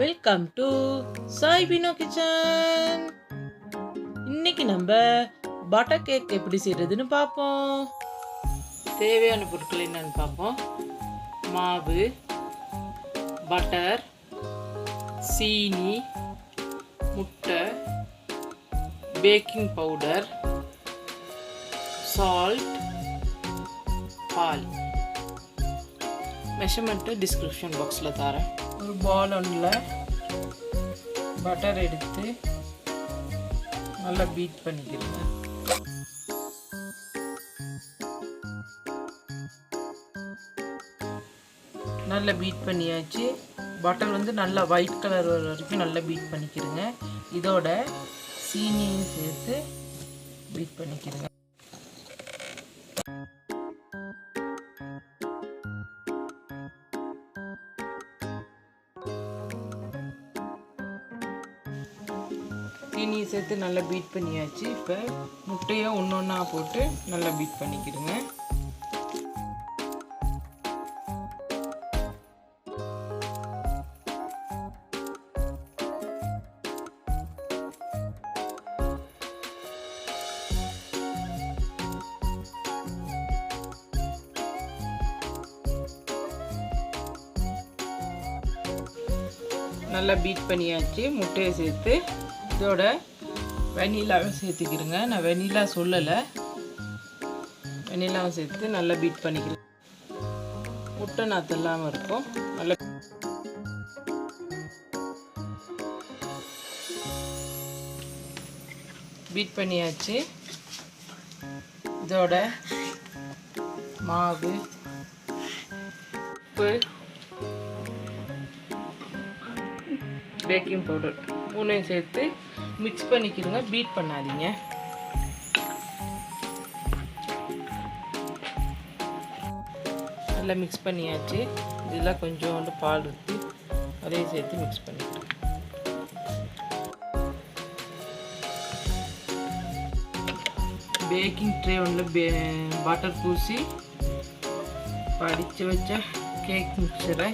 Welcome to Sai Vino kitchen. இன்னைக்கு நம்ம butter cake எப்படி செய்யறதுன்னு பார்ப்போம். தேவையான பொருட்கள் என்னன்னு பார்ப்போம். மாவு, பட்டர், சீனி, முட்டை, பேக்கிங் பவுடர், சால்ட், பால். மெஷர்மெண்ட்டு டிஸ்கிரிப்ஷன் பாக்ஸில் தரேன். ஒரு பால் ஒன்றில் பட்டர் எடுத்து நல்லா பீட் பண்ணிக்கிறேங்க. நல்லா பீட் பண்ணியாச்சு. பட்டர் வந்து நல்லா ஒயிட் கலர் வர வரைக்கும் நல்லா பீட் பண்ணிக்கிறேங்க. இதோட சீனியும் சேர்த்து பீட் பண்ணிக்கிறேங்க. சீனியை சேர்த்து நல்லா பீட் பண்ணியாச்சு. இப்போ முட்டையை ஒன்று ஒன்றா போட்டு நல்லா பீட் பண்ணிக்கிடுங்க. நல்லா பீட் பண்ணியாச்சு. முட்டையை சேர்த்து இதோட வெனிலாவை சேர்த்துக்கிடுங்க. நான் வெனிலா சொல்லலை, வெனிலாவை சேர்த்து நல்லா பீட் பண்ணிக்கிறேன். முட்டை நாற்று இல்லாமல் இருக்கும். நல்லா பீட் பண்ணியாச்சு. இதோட மாவு, உப்பு, பேக்கிங் பவுடர் மூணையும் சேர்த்து மிக்ஸ் பண்ணிக்கிடுங்க. பீட் பண்ணாதீங்க. நல்லா மிக்ஸ் பண்ணியாச்சு. இதெல்லாம் கொஞ்சோண்டு பால் ஊற்றி அதையும் சேர்த்து மிக்ஸ் பண்ணிக்கிடுங்க. பேக்கிங் ட்ரே ஒன்றில் பட்டர் பூசி படித்து வச்ச கேக் மிக்சரை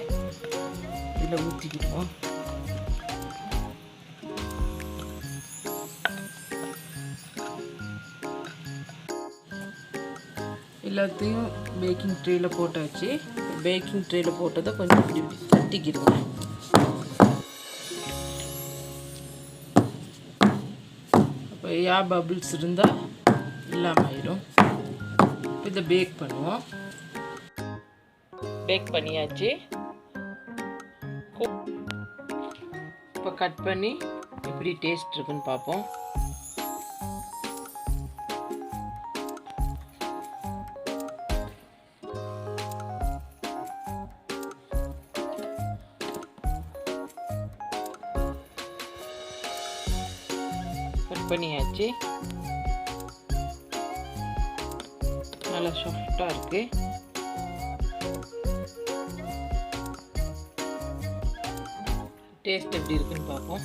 இதில் ஊற்றிக்கிடுவோம். எல்லாத்தையும் பேக்கிங் ட்ரேயில் போட்டாச்சு. பேக்கிங் ட்ரேயில் போட்டதை கொஞ்சம் இப்படி இப்படி தட்டிக்கிடுங்க. அப்போ பபிள்ஸ் இருந்தால் இல்லாமல் ஆயிடும். இதை பேக் பண்ணுவோம். பேக் பண்ணியாச்சு. இப்போ கட் பண்ணி எப்படி டேஸ்ட் இருக்குன்னு பார்ப்போம். கட் பண்ணியாச்சு. நல்லா சாஃப்டாக இருக்கு. டேஸ்ட் எப்படி இருக்குன்னு பார்ப்போம்.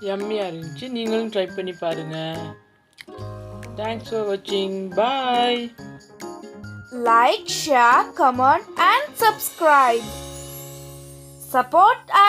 யம்மியாக இருந்துச்சு. நீங்களும் ட்ரை பண்ணி பாருங்கள். தேங்க்ஸ் ஃபார் வாட்சிங். பாய். Like, share, comment and subscribe. Support us.